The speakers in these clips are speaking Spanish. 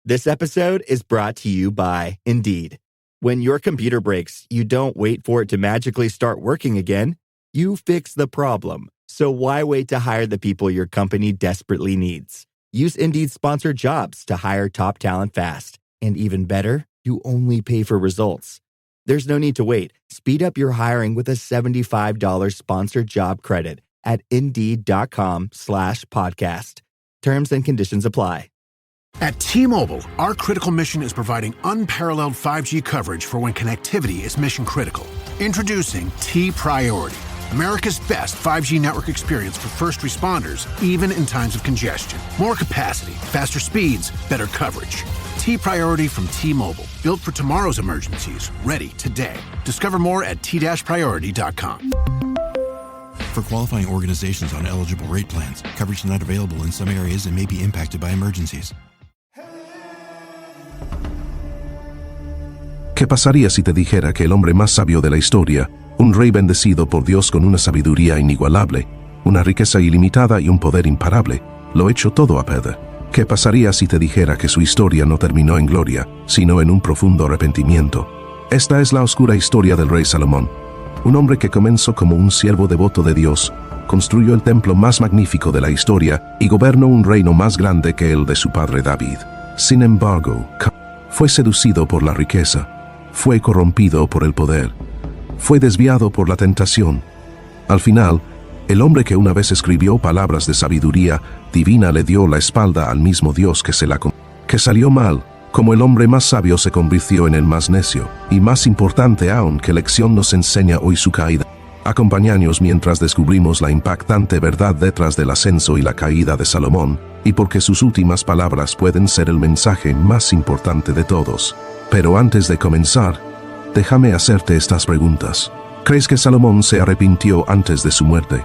This episode is brought to you by Indeed. When your computer breaks, you don't wait for it to magically start working again. You fix the problem. So why wait to hire the people your company desperately needs? Use Indeed's sponsored jobs to hire top talent fast. And even better, you only pay for results. There's no need to wait. Speed up your hiring with a $75 sponsored job credit at Indeed.com/podcast. Terms and conditions apply. At T-Mobile, our critical mission is providing unparalleled 5G coverage for when connectivity is mission critical. Introducing T-Priority, America's best 5G network experience for first responders, even in times of congestion. More capacity, faster speeds, better coverage. T-Priority from T-Mobile, built for tomorrow's emergencies, ready today. Discover more at t-priority.com. For qualifying organizations on eligible rate plans, coverage not available in some areas and may be impacted by emergencies. ¿Qué pasaría si te dijera que el hombre más sabio de la historia, un rey bendecido por Dios con una sabiduría inigualable, una riqueza ilimitada y un poder imparable, lo echó todo a perder? ¿Qué pasaría si te dijera que su historia no terminó en gloria, sino en un profundo arrepentimiento? Esta es la oscura historia del rey Salomón, un hombre que comenzó como un siervo devoto de Dios, construyó el templo más magnífico de la historia y gobernó un reino más grande que el de su padre David. Sin embargo, fue seducido por la riqueza, fue corrompido por el poder, fue desviado por la tentación. Al final, el hombre que una vez escribió palabras de sabiduría divina le dio la espalda al mismo Dios que salió mal, como el hombre más sabio se convirtió en el más necio, y más importante aún, ¿qué lección nos enseña hoy su caída? Acompáñanos mientras descubrimos la impactante verdad detrás del ascenso y la caída de Salomón, y porque sus últimas palabras pueden ser el mensaje más importante de todos. Pero antes de comenzar, déjame hacerte estas preguntas. ¿Crees que Salomón se arrepintió antes de su muerte?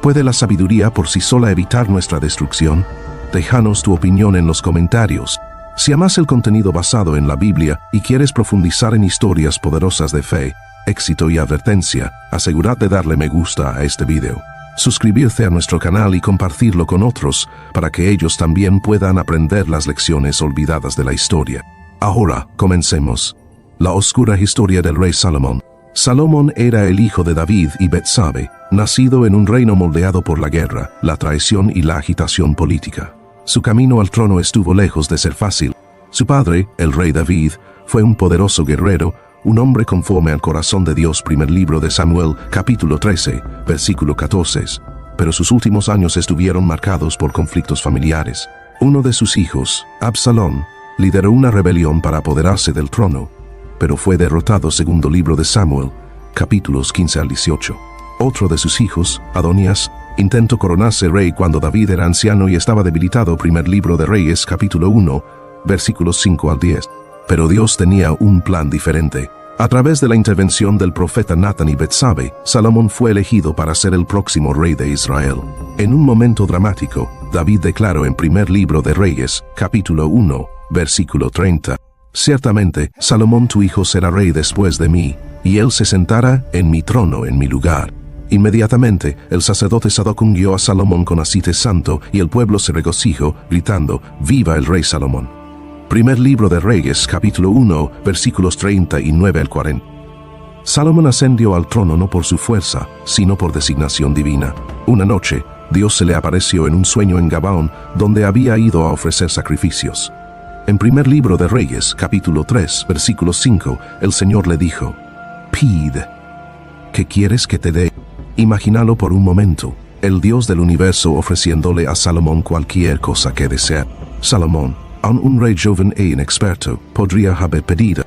¿Puede la sabiduría por sí sola evitar nuestra destrucción? Déjanos tu opinión en los comentarios. Si amas el contenido basado en la Biblia y quieres profundizar en historias poderosas de fe, éxito y advertencia, asegurad de darle me gusta a este video, suscribirte a nuestro canal y compartirlo con otros para que ellos también puedan aprender las lecciones olvidadas de la historia. Ahora, comencemos. La oscura historia del rey Salomón. Salomón era el hijo de David y Betsabe, nacido en un reino moldeado por la guerra, la traición y la agitación política. Su camino al trono estuvo lejos de ser fácil. Su padre, el rey David, fue un poderoso guerrero, un hombre conforme al corazón de Dios. Primer libro de Samuel, capítulo 13, versículo 14. Pero sus últimos años estuvieron marcados por conflictos familiares. Uno de sus hijos, Absalón, lideró una rebelión para apoderarse del trono, pero fue derrotado. Segundo libro de Samuel, capítulos 15 al 18. Otro de sus hijos, Adonías, intentó coronarse rey cuando David era anciano y estaba debilitado. Primer libro de Reyes, capítulo 1, versículos 5 al 10. Pero Dios tenía un plan diferente. A través de la intervención del profeta Natán y Betsabe, Salomón fue elegido para ser el próximo rey de Israel. En un momento dramático, David declaró en primer libro de Reyes, capítulo 1, versículo 30. Ciertamente, Salomón tu hijo será rey después de mí, y él se sentará en mi trono en mi lugar. Inmediatamente, el sacerdote Sadoc ungió a Salomón con aceite santo, y el pueblo se regocijó, gritando, ¡Viva el rey Salomón! Primer libro de Reyes, capítulo 1, versículos 39 al 40. Salomón ascendió al trono no por su fuerza, sino por designación divina. Una noche, Dios se le apareció en un sueño en Gabaón, donde había ido a ofrecer sacrificios. En primer libro de Reyes, capítulo 3, versículo 5, el Señor le dijo, «Pide, ¿qué quieres que te dé?» Imagínalo por un momento, el Dios del universo ofreciéndole a Salomón cualquier cosa que desea. Salomón, aun un rey joven e inexperto, podría haber pedido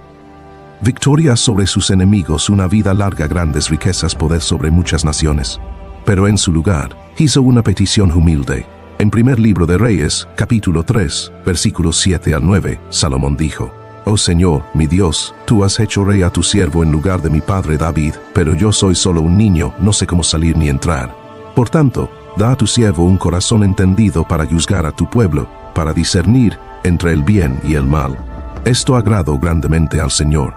victoria sobre sus enemigos, una vida larga, grandes riquezas, poder sobre muchas naciones. Pero en su lugar, hizo una petición humilde. En primer libro de Reyes, capítulo 3, versículos 7 al 9, Salomón dijo, «Oh Señor, mi Dios, tú has hecho rey a tu siervo en lugar de mi padre David, pero yo soy solo un niño, no sé cómo salir ni entrar. Por tanto, da a tu siervo un corazón entendido para juzgar a tu pueblo, para discernir entre el bien y el mal». Esto agradó grandemente al Señor.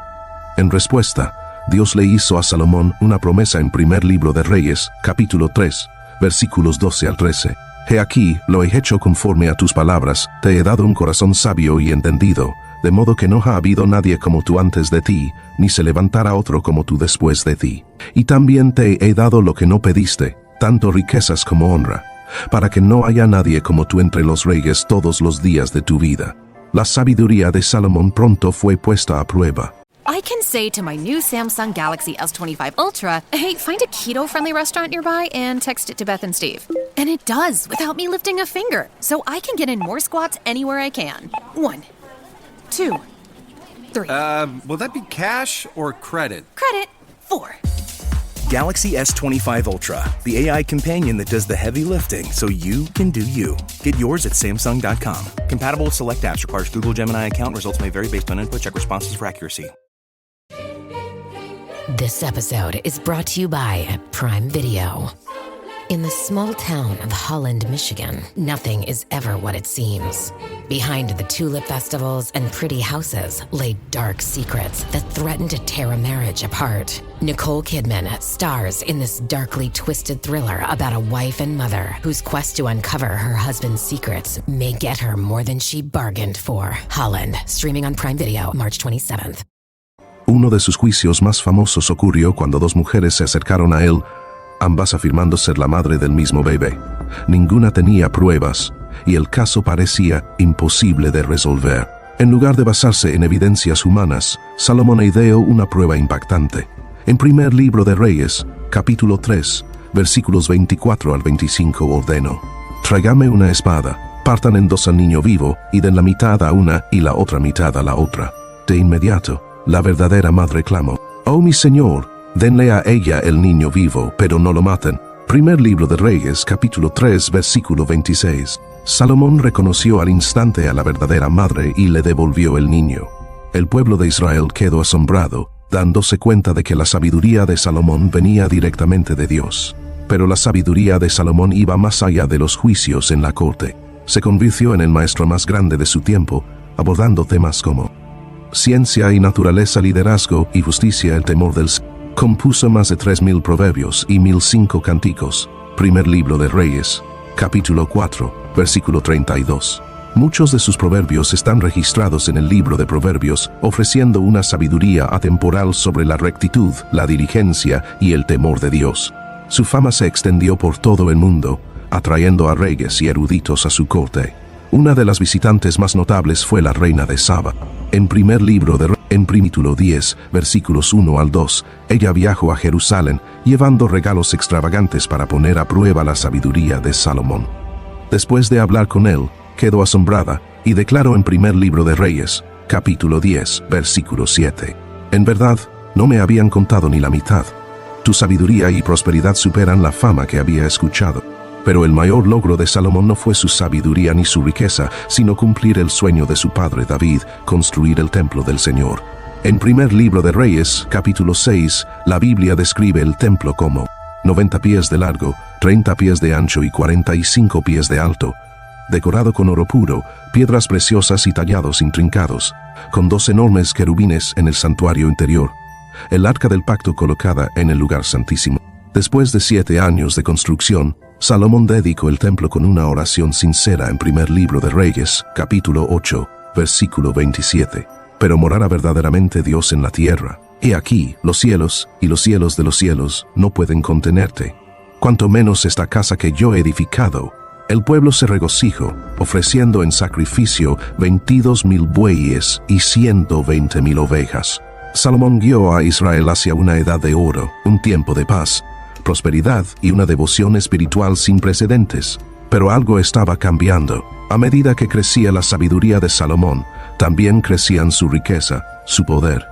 En respuesta, Dios le hizo a Salomón una promesa en primer libro de Reyes, capítulo 3, versículos 12 al 13. He aquí, lo he hecho conforme a tus palabras, te he dado un corazón sabio y entendido, de modo que no ha habido nadie como tú antes de ti, ni se levantará otro como tú después de ti. Y también te he dado lo que no pediste, tanto riquezas como honra, para que no haya nadie como tú entre los reyes todos los días de tu vida. La sabiduría de Salomón pronto fue puesta a prueba. I can say to my new Samsung Galaxy S25 Ultra, hey, find a keto-friendly restaurant nearby and text it to Beth and Steve. And it does, without me lifting a finger. So I can get in more squats anywhere I can. 1, 2, 3. Will that be cash or credit? Credit. 4. Galaxy S25 Ultra, the AI companion that does the heavy lifting so you can do you. Get yours at Samsung.com. Compatible with select apps. Requires Google Gemini account. Results may vary based on input. Check responses for accuracy. This episode is brought to you by Prime Video. In the small town of Holland, Michigan, nothing is ever what it seems. Behind the tulip festivals and pretty houses lay dark secrets that threaten to tear a marriage apart. Nicole Kidman stars in this darkly twisted thriller about a wife and mother whose quest to uncover her husband's secrets may get her more than she bargained for. Holland, streaming on Prime Video, March 27th. Uno de sus juicios más famosos ocurrió cuando dos mujeres se acercaron a él, ambas afirmando ser la madre del mismo bebé. Ninguna tenía pruebas, y el caso parecía imposible de resolver. En lugar de basarse en evidencias humanas, Salomón ideó una prueba impactante. En primer libro de Reyes, capítulo 3, versículos 24 al 25 ordenó: tráigame una espada, partan en dos al niño vivo, y den la mitad a una y la otra mitad a la otra. De inmediato, la verdadera madre clamó: oh mi señor, denle a ella el niño vivo, pero no lo maten. Primer libro de Reyes, capítulo 3, versículo 26. Salomón reconoció al instante a la verdadera madre y le devolvió el niño. El pueblo de Israel quedó asombrado, dándose cuenta de que la sabiduría de Salomón venía directamente de Dios. Pero la sabiduría de Salomón iba más allá de los juicios en la corte. Se convirtió en el maestro más grande de su tiempo, abordando temas como ciencia y naturaleza, liderazgo y justicia, el temor del Señor. Compuso más de 3,000 proverbios y 1,005 cánticos. Primer libro de Reyes, capítulo 4, versículo 32. Muchos de sus proverbios están registrados en el libro de Proverbios, ofreciendo una sabiduría atemporal sobre la rectitud, la diligencia y el temor de Dios. Su fama se extendió por todo el mundo, atrayendo a reyes y eruditos a su corte. Una de las visitantes más notables fue la reina de Saba. En primer libro de en capítulo 10, versículos 1 al 2, ella viajó a Jerusalén, llevando regalos extravagantes para poner a prueba la sabiduría de Salomón. Después de hablar con él, quedó asombrada y declaró en primer libro de Reyes, capítulo 10, versículo 7. En verdad, no me habían contado ni la mitad. Tu sabiduría y prosperidad superan la fama que había escuchado. Pero el mayor logro de Salomón no fue su sabiduría ni su riqueza, sino cumplir el sueño de su padre David, construir el templo del Señor. En primer libro de Reyes, capítulo 6, la Biblia describe el templo como 90 pies de largo, 30 pies de ancho y 45 pies de alto, decorado con oro puro, piedras preciosas y tallados intrincados, con 2 enormes querubines en el santuario interior, el arca del pacto colocada en el lugar santísimo. Después de 7 años de construcción, Salomón dedicó el templo con una oración sincera en primer libro de Reyes, capítulo 8, versículo 27. Pero morará verdaderamente Dios en la tierra. He aquí, los cielos y los cielos de los cielos no pueden contenerte. Cuanto menos esta casa que yo he edificado. El pueblo se regocijó, ofreciendo en sacrificio 22,000 bueyes y 120,000 ovejas. Salomón guió a Israel hacia una edad de oro, un tiempo de paz, prosperidad y una devoción espiritual sin precedentes. Pero algo estaba cambiando. A medida que crecía la sabiduría de Salomón, también crecían su riqueza, su poder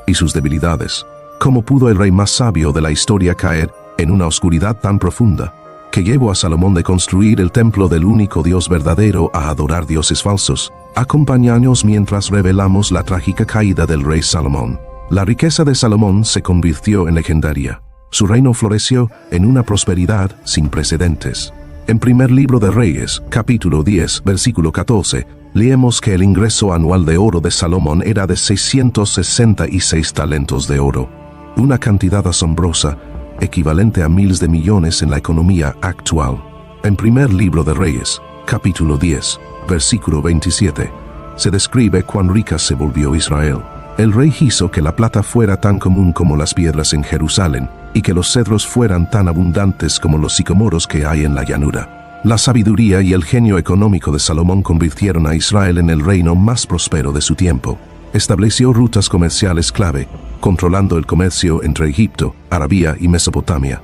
y sus debilidades. ¿Cómo pudo el rey más sabio de la historia caer en una oscuridad tan profunda, que llevó a Salomón de construir el templo del único Dios verdadero a adorar dioses falsos? Acompáñanos mientras revelamos la trágica caída del rey Salomón. La riqueza de Salomón se convirtió en legendaria. Su reino floreció en una prosperidad sin precedentes. En primer libro de Reyes, capítulo 10, versículo 14, leemos que el ingreso anual de oro de Salomón era de 666 talentos de oro, una cantidad asombrosa, equivalente a miles de millones en la economía actual. En primer libro de Reyes, capítulo 10, versículo 27, se describe cuán rica se volvió Israel. El rey hizo que la plata fuera tan común como las piedras en Jerusalén, y que los cedros fueran tan abundantes como los sicomoros que hay en la llanura. La sabiduría y el genio económico de Salomón convirtieron a Israel en el reino más próspero de su tiempo. Estableció rutas comerciales clave, controlando el comercio entre Egipto, Arabia y Mesopotamia.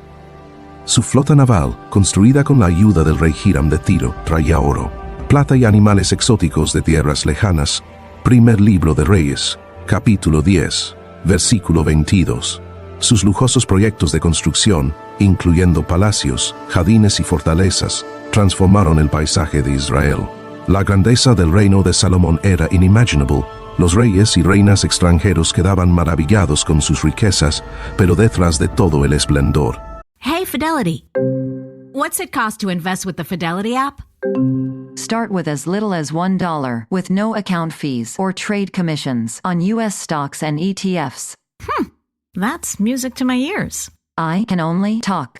Su flota naval, construida con la ayuda del rey Hiram de Tiro, traía oro, plata y animales exóticos de tierras lejanas. Primer libro de Reyes, capítulo 10, versículo 22. Sus lujosos proyectos de construcción, incluyendo palacios, jardines y fortalezas, transformaron el paisaje de Israel. La grandeza del reino de Salomón era inimaginable. Los reyes y reinas extranjeros quedaban maravillados con sus riquezas, pero detrás de todo el esplendor. Hey, Fidelity. What's it cost to invest with the Fidelity app? Start with as little as $1 with no account fees or trade commissions on U.S. stocks and ETFs. That's music to my ears. I can only talk.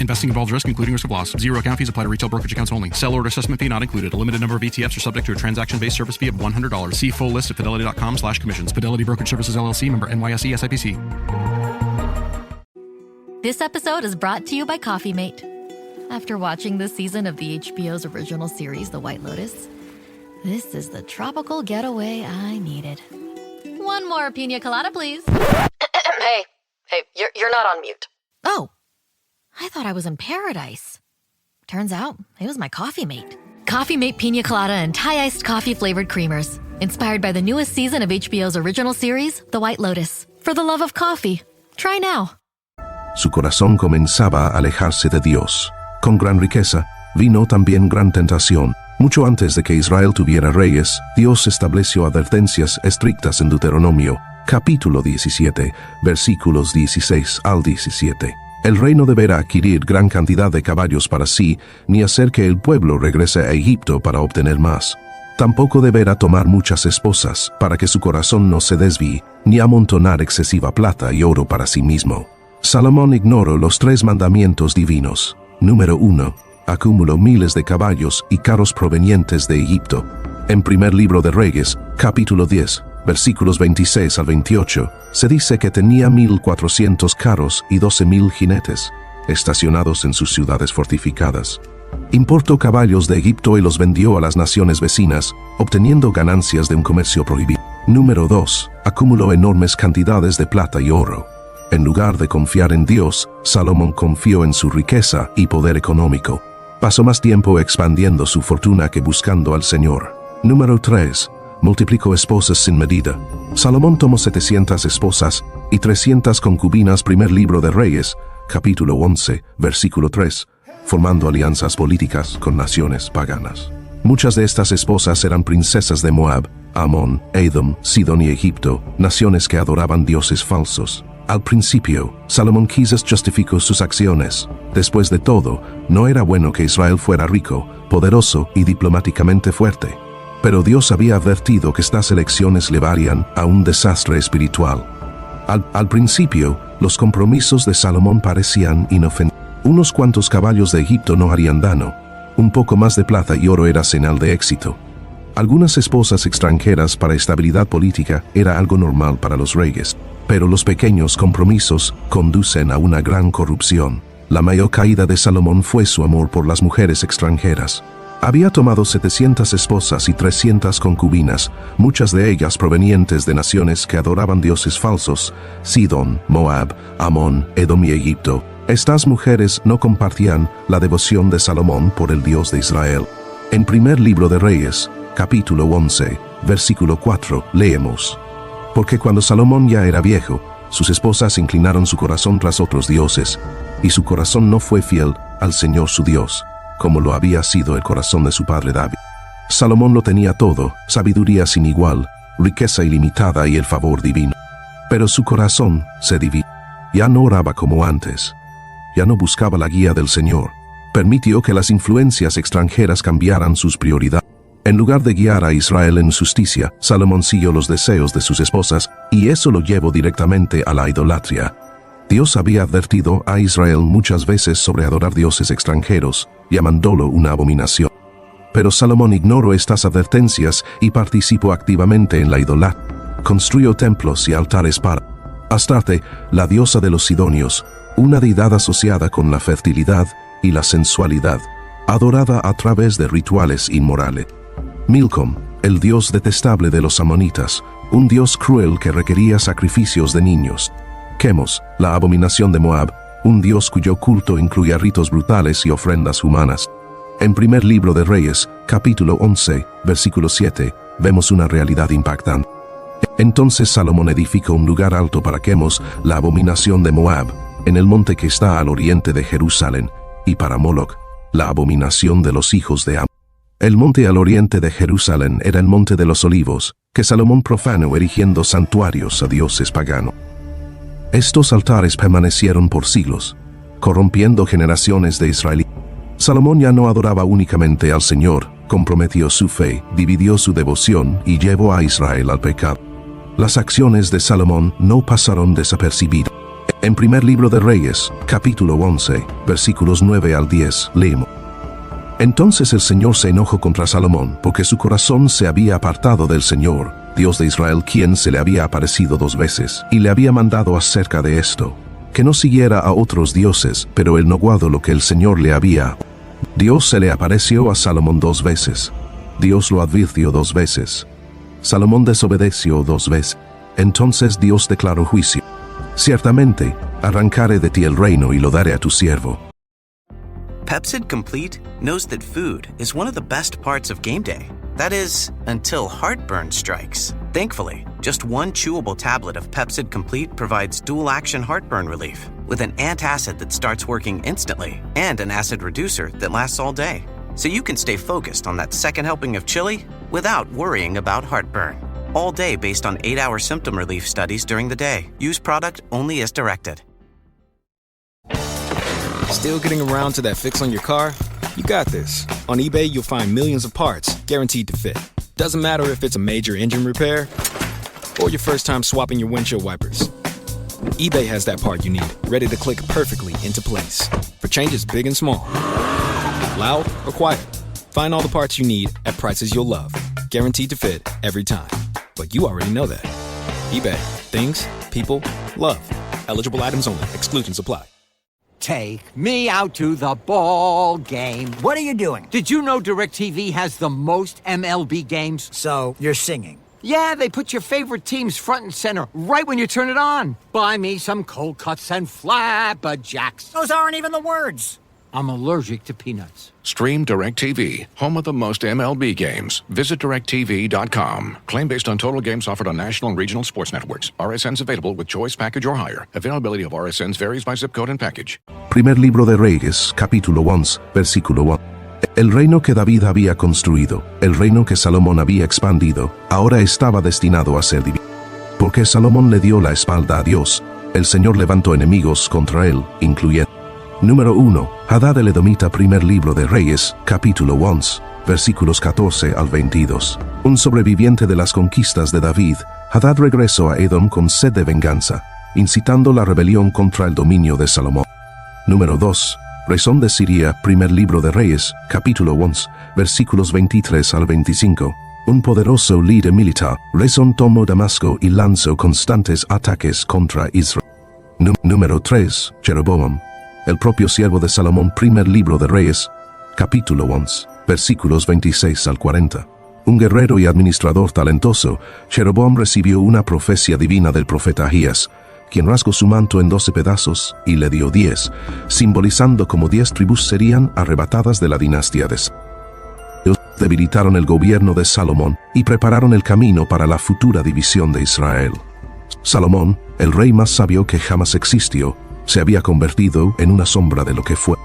Investing involves risk, including risk of loss. Zero account fees apply to retail brokerage accounts only. Sell order assessment fee not included. A limited number of ETFs are subject to a transaction-based service fee of $100. See full list at fidelity.com/commissions. Fidelity Brokerage Services, LLC, member NYSE, SIPC. This episode is brought to you by Coffee Mate. After watching this season of the HBO's original series, The White Lotus, this is the tropical getaway I needed. One more pina colada, please. Hey, you're not on mute. Oh, I thought I was in paradise. Turns out, it was my Coffee Mate. Coffee Mate Pina Colada and Thai-iced coffee flavored creamers. Inspired by the newest season of HBO's original series, The White Lotus. For the love of coffee. Try now. Su corazón comenzaba a alejarse de Dios. Con gran riqueza, vino también gran tentación. Mucho antes de que Israel tuviera reyes, Dios estableció advertencias estrictas en Deuteronomio, capítulo 17, versículos 16 al 17. El rey no deberá adquirir gran cantidad de caballos para sí, ni hacer que el pueblo regrese a Egipto para obtener más. Tampoco deberá tomar muchas esposas, para que su corazón no se desvíe, ni amontonar excesiva plata y oro para sí mismo. Salomón ignoró los 3 mandamientos divinos. Número 1. Acumuló miles de caballos y carros provenientes de Egipto. En primer libro de Reyes, capítulo 10, versículos 26 al 28, se dice que tenía 1,400 carros y 12,000 jinetes, estacionados en sus ciudades fortificadas. Importó caballos de Egipto y los vendió a las naciones vecinas, obteniendo ganancias de un comercio prohibido. Número 2. Acumuló enormes cantidades de plata y oro. En lugar de confiar en Dios, Salomón confió en su riqueza y poder económico. Pasó más tiempo expandiendo su fortuna que buscando al Señor. Número 3. Multiplicó esposas sin medida. Salomón tomó 700 esposas y 300 concubinas. Primer libro de Reyes, capítulo 11, versículo 3, formando alianzas políticas con naciones paganas. Muchas de estas esposas eran princesas de Moab, Amón, Edom, Sidón y Egipto, naciones que adoraban dioses falsos. Al principio, Salomón quizás justificó sus acciones. Después de todo, no era bueno que Israel fuera rico, poderoso y diplomáticamente fuerte. Pero Dios había advertido que estas elecciones llevarían a un desastre espiritual. Al principio, los compromisos de Salomón parecían inofensivos. Unos cuantos caballos de Egipto no harían daño. Un poco más de plata y oro era señal de éxito. Algunas esposas extranjeras para estabilidad política era algo normal para los reyes. Pero los pequeños compromisos conducen a una gran corrupción. La mayor caída de Salomón fue su amor por las mujeres extranjeras. Había tomado 700 esposas y 300 concubinas, muchas de ellas provenientes de naciones que adoraban dioses falsos: Sidón, Moab, Amón, Edom y Egipto. Estas mujeres no compartían la devoción de Salomón por el Dios de Israel. En primer libro de Reyes, capítulo 11, versículo 4, leemos: Porque cuando Salomón ya era viejo, sus esposas inclinaron su corazón tras otros dioses, y su corazón no fue fiel al Señor su Dios, como lo había sido el corazón de su padre David. Salomón lo tenía todo: sabiduría sin igual, riqueza ilimitada y el favor divino. Pero su corazón se dividió. Ya no oraba como antes. Ya no buscaba la guía del Señor. Permitió que las influencias extranjeras cambiaran sus prioridades. En lugar de guiar a Israel en justicia, Salomón siguió los deseos de sus esposas, y eso lo llevó directamente a la idolatría. Dios había advertido a Israel muchas veces sobre adorar dioses extranjeros, llamándolo una abominación. Pero Salomón ignoró estas advertencias y participó activamente en la idolatría. Construyó templos y altares para Astarte, la diosa de los sidonios, una deidad asociada con la fertilidad y la sensualidad, adorada a través de rituales inmorales. Milcom, el dios detestable de los amonitas, un dios cruel que requería sacrificios de niños. Chemos, la abominación de Moab, un dios cuyo culto incluía ritos brutales y ofrendas humanas. En primer libro de Reyes, capítulo 11, versículo 7, vemos una realidad impactante. Entonces Salomón edificó un lugar alto para Chemos, la abominación de Moab, en el monte que está al oriente de Jerusalén, y para Moloch, la abominación de los hijos de Am. El monte al oriente de Jerusalén era el monte de los olivos, que Salomón profanó erigiendo santuarios a dioses paganos. Estos altares permanecieron por siglos, corrompiendo generaciones de israelitas. Salomón ya no adoraba únicamente al Señor, comprometió su fe, dividió su devoción y llevó a Israel al pecado. Las acciones de Salomón no pasaron desapercibidas. En primer libro de Reyes, capítulo 11, versículos 9 al 10, leemos: Entonces el Señor se enojó contra Salomón, porque su corazón se había apartado del Señor, Dios de Israel, quien se le había aparecido 2 veces, y le había mandado acerca de esto, que no siguiera a otros dioses, pero él no guardó lo que el Señor le había. Dios se le apareció a Salomón 2 veces. Dios lo advirtió 2 veces. Salomón desobedeció 2 veces. Entonces Dios declaró juicio. Ciertamente, arrancaré de ti el reino y lo daré a tu siervo. Pepsid Complete knows that food is one of the best parts of game day. That is, until heartburn strikes. Thankfully, just 1 chewable tablet of Pepsid Complete provides dual-action heartburn relief with an antacid that starts working instantly and an acid reducer that lasts all day. So you can stay focused on that second helping of chili without worrying about heartburn. All day based on 8-hour symptom relief studies during the day. Use product only as directed. Still getting around to that fix on your car? You got this. On eBay, you'll find millions of parts guaranteed to fit. Doesn't matter if it's a major engine repair or your first time swapping your windshield wipers. eBay has that part you need, ready to click perfectly into place for changes big and small. Loud or quiet, find all the parts you need at prices you'll love. Guaranteed to fit every time. But you already know that. eBay. Things, people, love. Eligible items only. Exclusions apply. Take me out to the ball game. What are you doing? Did you know DirecTV has the most MLB games? So, you're singing. Yeah, they put your favorite teams front and center right when you turn it on. Buy me some cold cuts and flapjacks. Those aren't even the words. I'm allergic to peanuts. Stream DirecTV, home of the most MLB games. Visit DirecTV.com. Claim based on total games offered on national and regional sports networks. RSNs available with choice package or higher. Availability of RSNs varies by zip code and package. Primer libro de Reyes, capítulo 11, versículo 1. El reino que David había construido, el reino que Salomón había expandido, ahora estaba destinado a ser dividido. Porque Salomón le dio la espalda a Dios, el Señor levantó enemigos contra él, incluyendo. Número 1. Hadad el Edomita, primer libro de Reyes, capítulo 11, versículos 14 al 22. Un sobreviviente de las conquistas de David, Hadad regresó a Edom con sed de venganza, incitando la rebelión contra el dominio de Salomón. Número 2. Rezón de Siria, primer libro de Reyes, capítulo 11, versículos 23 al 25. Un poderoso líder militar, Rezón tomó Damasco y lanzó constantes ataques contra Israel. Número 3. Jeroboam, el propio siervo de Salomón, primer libro de Reyes, capítulo 11, versículos 26 al 40. Un guerrero y administrador talentoso, Jeroboam recibió una profecía divina del profeta Ahías, quien rasgó su manto en 12 pedazos y le dio 10, simbolizando como 10 tribus serían arrebatadas de la dinastía de Salomón. Debilitaron el gobierno de Salomón y prepararon el camino para la futura división de Israel. Salomón, el rey más sabio que jamás existió, se había convertido en una sombra de lo que fue.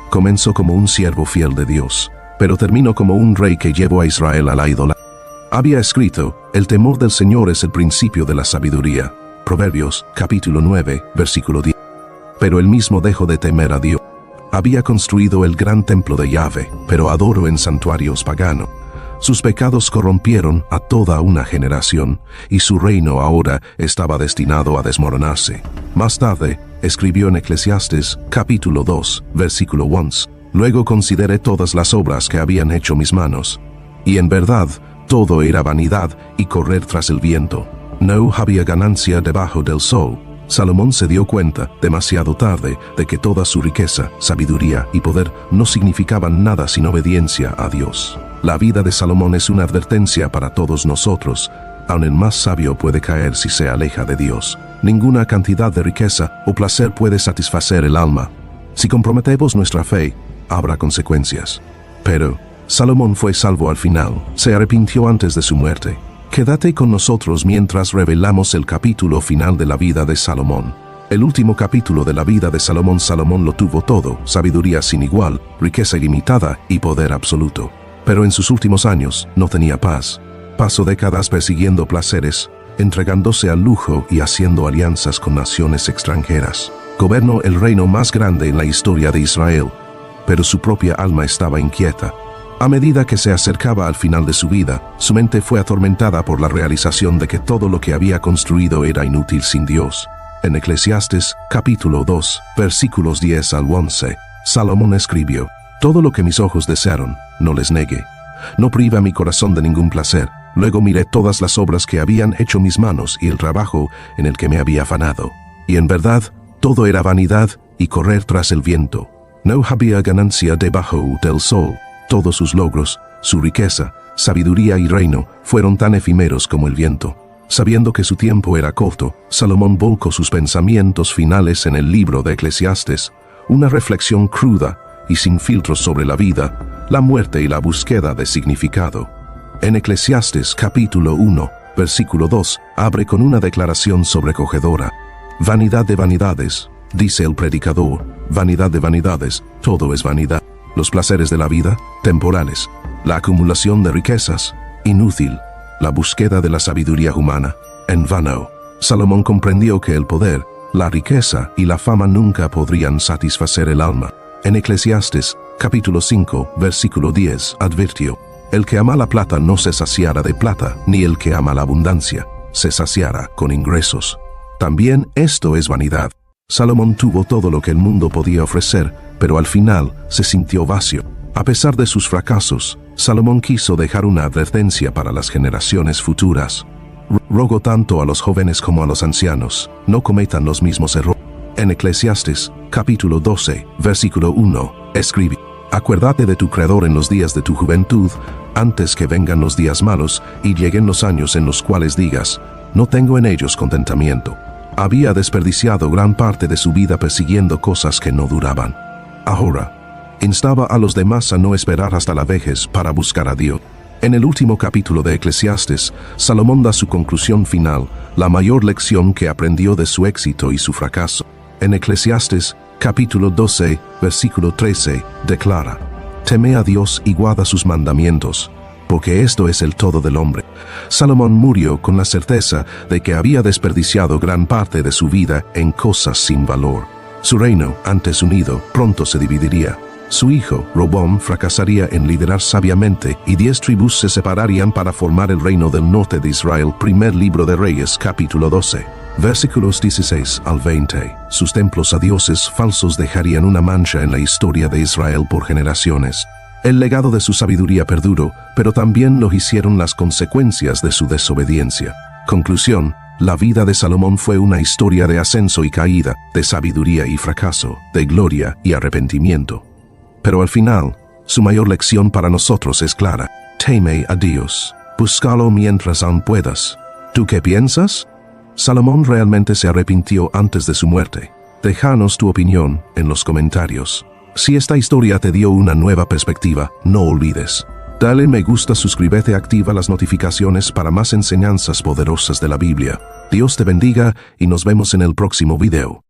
Comenzó como un siervo fiel de Dios, pero terminó como un rey que llevó a Israel a la idolatría. Había escrito: el temor del Señor es el principio de la sabiduría. Proverbios, capítulo 9, versículo 10. Pero él mismo dejó de temer a Dios. Había construido el gran templo de Yahvé, pero adoró en santuarios paganos. Sus pecados corrompieron a toda una generación, y su reino ahora estaba destinado a desmoronarse. Más tarde, escribió en Eclesiastes, capítulo 2, versículo 11. Luego consideré todas las obras que habían hecho mis manos, y en verdad todo era vanidad y correr tras el viento. No había ganancia debajo del sol. Salomón se dio cuenta, demasiado tarde, de que toda su riqueza, sabiduría y poder no significaban nada sin obediencia a Dios. La vida de Salomón es una advertencia para todos nosotros. Aun el más sabio puede caer si se aleja de Dios. Ninguna cantidad de riqueza o placer puede satisfacer el alma. Si comprometemos nuestra fe, habrá consecuencias. Pero Salomón fue salvo al final, se arrepintió antes de su muerte. Quédate con nosotros mientras revelamos el capítulo final de la vida de Salomón. El último capítulo de la vida de Salomón. Salomón lo tuvo todo: sabiduría sin igual, riqueza ilimitada y poder absoluto. Pero en sus últimos años no tenía paz. Pasó décadas persiguiendo placeres, entregándose al lujo y haciendo alianzas con naciones extranjeras. Gobernó el reino más grande en la historia de Israel, pero su propia alma estaba inquieta. A medida que se acercaba al final de su vida, su mente fue atormentada por la realización de que todo lo que había construido era inútil sin Dios. En Eclesiastes, capítulo 2, versículos 10 al 11, Salomón escribió: «Todo lo que mis ojos desearon, no les negué. No priva mi corazón de ningún placer. Luego miré todas las obras que habían hecho mis manos y el trabajo en el que me había afanado. Y en verdad, todo era vanidad y correr tras el viento. No había ganancia debajo del sol». Todos sus logros, su riqueza, sabiduría y reino fueron tan efímeros como el viento. Sabiendo que su tiempo era corto, Salomón volcó sus pensamientos finales en el libro de Eclesiastes, una reflexión cruda y sin filtros sobre la vida, la muerte y la búsqueda de significado. En Eclesiastes capítulo 1, versículo 2, abre con una declaración sobrecogedora. «Vanidad de vanidades», dice el predicador, «vanidad de vanidades, todo es vanidad. Los placeres de la vida, temporales. La acumulación de riquezas, inútil. La búsqueda de la sabiduría humana, en vano». Salomón comprendió que el poder, la riqueza y la fama nunca podrían satisfacer el alma. En Eclesiastes, capítulo 5, versículo 10, advirtió: «El que ama la plata no se saciará de plata, ni el que ama la abundancia se saciará con ingresos». También esto es vanidad. Salomón tuvo todo lo que el mundo podía ofrecer, pero al final se sintió vacío. A pesar de sus fracasos, Salomón quiso dejar una advertencia para las generaciones futuras. Rogo tanto a los jóvenes como a los ancianos, no cometan los mismos errores. En Eclesiastes, capítulo 12, versículo 1, escribe: «Acuérdate de tu Creador en los días de tu juventud, antes que vengan los días malos y lleguen los años en los cuales digas: no tengo en ellos contentamiento». Había desperdiciado gran parte de su vida persiguiendo cosas que no duraban. Ahora, instaba a los demás a no esperar hasta la vejez para buscar a Dios. En el último capítulo de Eclesiastes, Salomón da su conclusión final, la mayor lección que aprendió de su éxito y su fracaso. En Eclesiastes, capítulo 12, versículo 13, declara: «Teme a Dios y guarda sus mandamientos, porque esto es el todo del hombre». Salomón murió con la certeza de que había desperdiciado gran parte de su vida en cosas sin valor. Su reino, antes unido, pronto se dividiría. Su hijo, Roboam, fracasaría en liderar sabiamente y 10 tribus se separarían para formar el reino del norte de Israel. Primer libro de Reyes, capítulo 12, versículos 16 al 20. Sus templos a dioses falsos dejarían una mancha en la historia de Israel por generaciones. El legado de su sabiduría perduró, pero también lo hicieron las consecuencias de su desobediencia. Conclusión: la vida de Salomón fue una historia de ascenso y caída, de sabiduría y fracaso, de gloria y arrepentimiento. Pero al final, su mayor lección para nosotros es clara: teme a Dios, búscalo mientras aún puedas. ¿Tú qué piensas? ¿Salomón realmente se arrepintió antes de su muerte? Déjanos tu opinión en los comentarios. Si esta historia te dio una nueva perspectiva, no olvides: dale me gusta, suscríbete, activa las notificaciones para más enseñanzas poderosas de la Biblia. Dios te bendiga y nos vemos en el próximo video.